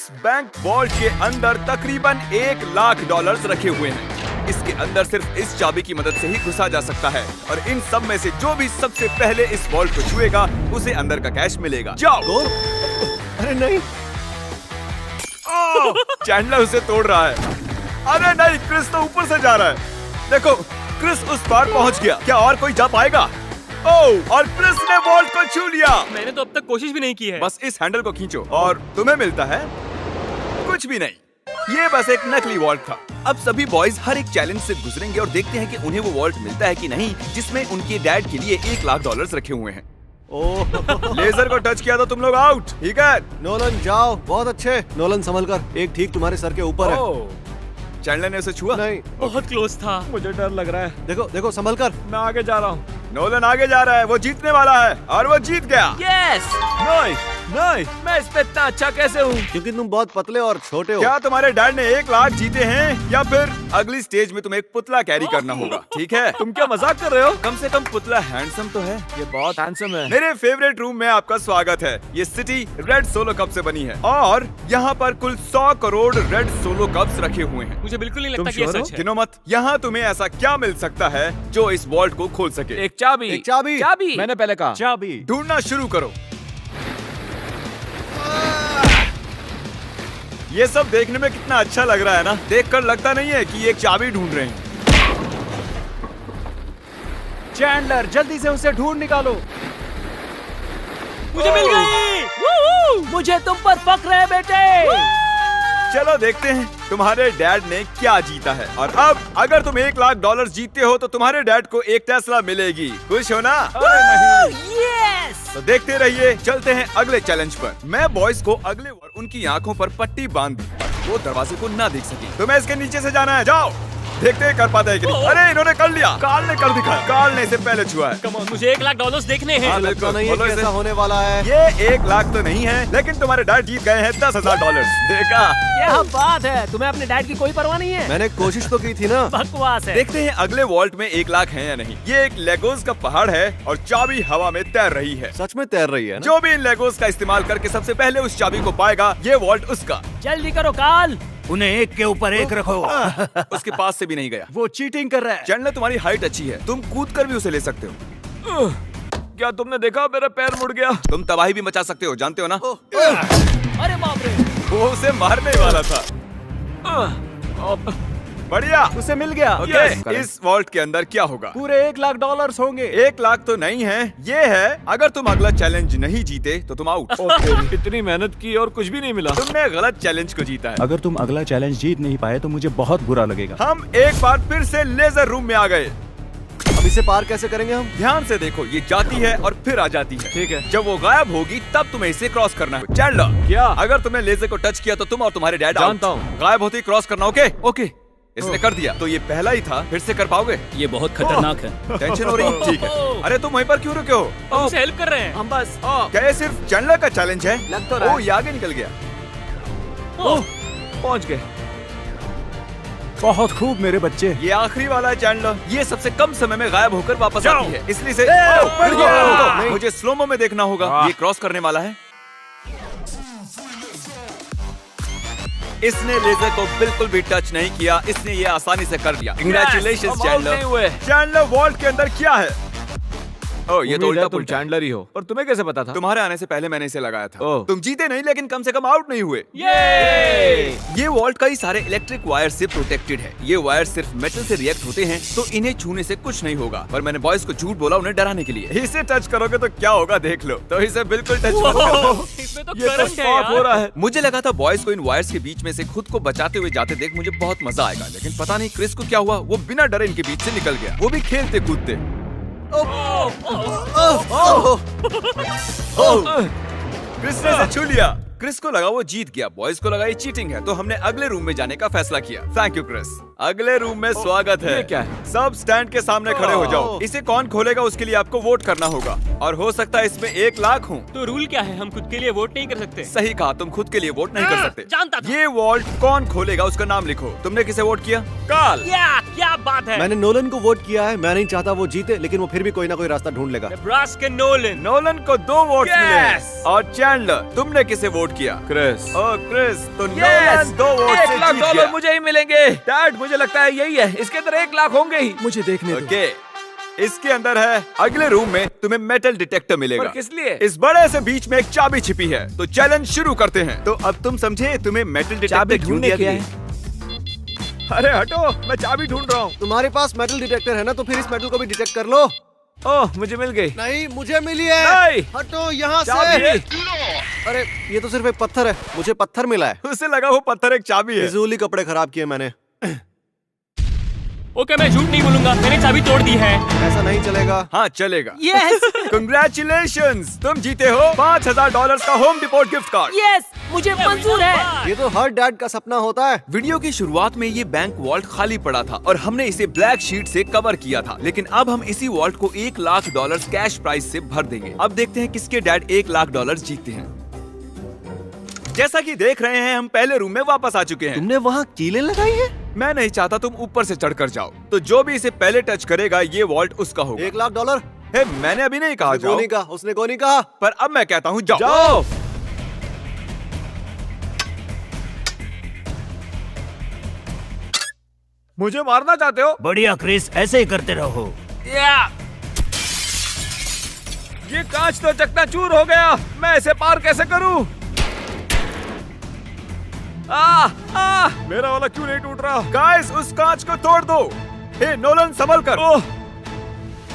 इस bank vault के अंदर तकरीबन $1,00,000 रखे हुए हैं। इसके अंदर सिर्फ इस चाबी की मदद से ही घुसा जा सकता है और इन सब में से जो भी सबसे पहले इस वॉल्ट को छुएगा उसे अंदर का कैश मिलेगा। जाओ। अरे नहीं, चैंडलर उसे तोड़ रहा है। अरे नहीं, क्रिस तो ऊपर से जा रहा है। देखो, क्रिस उस पार पहुंच गया। क्या और कोई जा पाएगा? ओह, और क्रिस ने वॉल्ट को छू लिया। मैंने तो अब तक कोशिश भी नहीं की है। बस इस हैंडल को खींचो और तुम्हें मिलता है कुछ भी नहीं। ये बस एक नकली वॉल्ट था। अब सभी बॉयज हर एक चैलेंज से गुजरेंगे और देखते हैं कि उन्हें वो वॉल्ट मिलता है कि नहीं जिसमें उनके डैड के लिए $1,00,000 रखे हुए हैं। ओह लेजर को टच किया तो तुम लोग आउट। ठीक है, नोलन जाओ, बहुत अच्छे। नोलन संभल कर, एक ठीक तुम्हारे सर के ऊपर है। चैंडलर ने उसे छुआ? नहीं, बहुत क्लोज था। मुझे डर लग रहा है। देखो देखो, संभल कर। मैं आगे जा रहा हूँ। नोलन आगे जा रहा है, वो जीतने वाला है और वो जीत गया। यस। नहीं नहीं, मैं इस पे इतना अच्छा कैसे हूँ? क्योंकि तुम बहुत पतले और छोटे हो। क्या तुम्हारे डैड ने $1,00,000 जीते हैं या फिर अगली स्टेज में तुम्हें एक पुतला कैरी करना होगा? ठीक है, तुम क्या मजाक कर रहे हो? कम से कम पुतला हैंडसम तो है। ये बहुत हैंडसम है। मेरे फेवरेट रूम में आपका स्वागत है। ये सिटी रेड सोलो कप से बनी है और यहाँ पर कुल 100 करोड़ रेड सोलो कप्स रखे हुए हैं। मुझे बिल्कुल नहीं तुम लगता कि ये sure हो? सच है। गिनो मत। यहाँ तुम्हें ऐसा क्या मिल सकता है जो इस वॉल्ट को खोल सके? एक चाबी। एक चाबी। चाबी। मैंने पहले कहा चाबी। ढूंढना शुरू करो। ये सब देखने में कितना अच्छा लग रहा है ना? देखकर लगता नहीं है कि ये एक चाबी ढूंढ रहे हैं। चैंडलर, जल्दी से उसे ढूंढ निकालो। मुझे मिल गई। मुझे तुम पर फक्र है बेटे। चलो देखते हैं तुम्हारे डैड ने क्या जीता है। और अब अगर तुम $1,00,000 जीतते हो तो तुम्हारे डैड को एक टेस्ला मिलेगी। खुश हो ना? यस। तो देखते रहिए। चलते हैं अगले चैलेंज पर। मैं बॉयज को अगले और उनकी आंखों पर पट्टी बांध दूं, वो दरवाजे को ना देख सके। तुम्हें इसके नीचे से जाना है। जाओ, देखते हैं कर पाता है कि नहीं। अरे इन्होंने कर लिया। कार्ल ने कर दिखाया। कार्ल ने इसे पहले छुआ है। कम ऑन, मुझे $1,00,000 देखने हैं। हाँ, लगता नहीं है बोलो कि इसे। ऐसा होने वाला है। ये $1,00,000 तो नहीं है, लेकिन तुम्हारे डैड जीत गए हैं $10,000। देखा? क्या बात है, तुम्हें अपने डैड की कोई परवाह नहीं है? मैंने कोशिश तो की थी ना। बकवास है। देखते हैं अगले वॉल्ट में $1,00,000 है या नहीं। ये एक लेगोस का पहाड़ है और चाबी हवा में तैर रही है। सच में तैर रही है ना? जो भी इन लेगोस का इस्तेमाल करके सबसे पहले उस चाबी को पाएगा, ये वॉल्ट उसका। जल्दी करो कार्ल। उन्हें एक के ऊपर एक रखो। उसके पास से भी नहीं गया। वो चीटिंग कर रहा है। चैंडलर, तुम्हारी हाइट अच्छी है, तुम कूद कर भी उसे ले सकते हो। क्या तुमने देखा? मेरा पैर मुड़ गया। तुम तबाही भी मचा सकते हो, जानते हो ना? अरे बाप रे। वो उसे मारने वाला था। बढ़िया, उसे मिल गया। ओके, इस वॉल्ट के अंदर क्या होगा? पूरे $1,00,000 होंगे। $1,00,000 तो नहीं है, ये है अगर तुम अगला चैलेंज नहीं जीते तो तुम आउट। इतनी मेहनत की और कुछ भी नहीं मिला। तुमने गलत चैलेंज को जीता है। अगर तुम अगला चैलेंज जीत नहीं पाए तो मुझे बहुत बुरा लगेगा। हम एक बार फिर से लेजर रूम में आ गए। अब इसे पार कैसे करेंगे हम? ध्यान से देखो, ये जाती है और फिर आ जाती है। ठीक है। जब वो गायब होगी तब तुम्हें इसे क्रॉस करना है। चैंडलर, क्या? अगर तुमने लेजर को टच किया तो तुम और तुम्हारे डैड जानता out। हूँ। गायब होते ही क्रॉस करना। ओके ओके, इसने कर दिया। तो ये पहला ही था, फिर से कर पाओगे? ये बहुत खतरनाक है। टेंशन हो रही? ठीक है। अरे तुम वहीं पर क्यों रुके हो? हम उसे हेल्प कर रहे हैं। हम बस क्या ये सिर्फ चैंडलर का चैलेंज है? लग तो रहा है। ओह, ये आगे निकल गया। पहुंच गए। बहुत खूब मेरे बच्चे। ये आखिरी वाला है चैंडलर। ये सबसे कम समय में गायब होकर वापस आती है, इसलिए से बढ़ गया। रुको, मुझे स्लोमो में देखना होगा। ये क्रॉस करने वाला है। इसने लेजर को बिल्कुल भी टच नहीं किया, इसने ये आसानी से कर लिया। Congratulations, हम out नहीं हुए। चैंडलर, वॉल्ट के अंदर क्या है? ओह, ये तो उल्टा तुम पुल्टा है। चैंडलर ही हो। और तुम्हें कैसे पता था? तुम्हारे आने से पहले मैंने इसे लगाया था। ओह। तुम जीते नहीं, लेकिन कम से कम आउट नहीं हुए। ये वॉल्ट कई सारे इलेक्ट्रिक वायर से प्रोटेक्टेड है। ये वायर सिर्फ मेटल से रिएक्ट होते हैं, तो इन्हें छूने से कुछ नहीं होगा। पर मैंने बॉयज को झूठ बोला उन्हें डराने के लिए। इसे टच करोगे तो क्या होगा देख लो। तो इसे बिल्कुल टच मत करो। इसमें तो ये तो करंट है साफ हो यार। रहा है। मुझे लगा था बॉयज को इन वायर्स के बीच में से खुद को बचाते हुए जाते देख मुझे बहुत मजा आएगा, लेकिन पता नहीं क्रिस को क्या हुआ। वो बिना डरे इनके बीच से निकल गया, वो भी खेलते कूदते। क्रिस ने इसे छू लिया। क्रिस को लगा वो जीत गया, बॉयज को लगा ये चीटिंग है, तो हमने अगले रूम में जाने का फैसला किया। Thank you Chris. अगले रूम में स्वागत है। ये क्या है? सब स्टैंड के सामने खड़े हो जाओ। इसे कौन खोलेगा उसके लिए आपको वोट करना होगा, और हो सकता है इसमें $1,00,000 हो। तो रूल क्या है? हम खुद के लिए वोट नहीं कर सकते? सही कहा, तुम खुद के लिए वोट नहीं कर सकते। जानता था। ये वॉल्ट कौन खोलेगा उसका नाम लिखो। तुमने किसे वोट किया? कार्ल। क्या बात है? मैंने नोलन को वोट किया है। मैं नहीं चाहता वो जीते, लेकिन वो फिर भी कोई ना कोई रास्ता ढूंढ लेगा। Nebraska Nolan. नोलन को 2 वोट्स मिले हैं। Yes! और चैंडलर, तुमने किसे वोट वोट किया। क्रिस। ओ क्रिस, तो नोलन 2 वोट से $1 जीत गया। मुझे ही मिलेंगे। डैड मुझे लगता है यही है, इसके अंदर 1 लाख होंगे ही। मुझे देखने दो। ओके, इसके अंदर है। अगले रूम में तुम्हें मेटल डिटेक्टर मिलेगा। पर किस लिए? इस बड़े से बीच में एक चाबी छिपी है। तो चैलेंज शुरू करते हैं। तो अब तुम समझे तुम्हें मेटल डिटेक्टर चाबी क्यों ढूंढने दिया क्या गया? अरे हटो, मैं चाबी ढूंढ रहा हूँ। तुम्हारे पास मेटल डिटेक्टर है ना, तो फिर इस मेटल को भी डिटेक्ट कर लो। ओह, मुझे मिल गई। नहीं, मुझे मिली है। नहीं। हटो यहाँ चाबी। से। अरे ये तो सिर्फ एक पत्थर है, मुझे पत्थर मिला है। उसे लगा वो पत्थर एक चाबी है। फिजूल ही कपड़े खराब किए मैंने। ओके, मैं झूठ नहीं बोलूंगा, मैंने चाबी तोड़ दी है। ऐसा नहीं चलेगा। हाँ चलेगा। यस कंग्रेचुलेशंस, तुम जीते हो $5000 का home deport gift card. Yes मुझे मंजूर है। ये तो हर डैड का सपना होता है। वीडियो की शुरुआत में ये बैंक वॉल्ट खाली पड़ा था और हमने इसे ब्लैक शीट से कवर किया था, लेकिन अब हम इसी वॉल्ट को $1 लाख कैश प्राइस से भर देंगे। अब देखते हैं किसके डैड $1 लाख जीतते हैं। जैसा कि देख रहे हैं, हम पहले रूम में वापस आ चुके हैं। तुमने वहाँ कीलें लगाई है? मैं नहीं चाहता तुम ऊपर से चढ़कर जाओ, तो जो भी इसे पहले टच करेगा ये वॉल्ट उसका होगा। $1 लाख। हे, मैंने अभी नहीं कहा जाओ, नहीं कहा, उसने को नहीं कहा। पर अब मैं कहता हूँ जाओ। जाओ। मुझे मारना चाहते हो? बढ़िया क्रिस, ऐसे ही करते रहो। ये कांच तो चकनाचूर हो गया, मैं इसे पार कैसे करूं? मेरा वाला क्यों नहीं टूट रहा? गाइस, उस कांच को तोड़ दो। हे नोलन, संभल कर।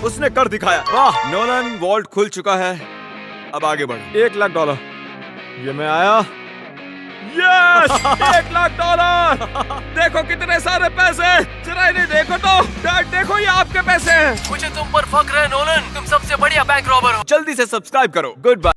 उसने कर दिखाया। वाह, नोलन, वॉल्ट खुल चुका है। अब आगे बढ़ो। $1 लाख। ये मैं आया। यस, $1 लाख। देखो कितने सारे पैसे। जरा इन्हें देखो तो। डैड देखो, ये आपके पैसे हैं। मुझे तुम पर फख्र है नोलन, तुम सबसे बढ़िया बैंक रॉबर हो। जल्दी से सब्सक्राइब करो। Good bye.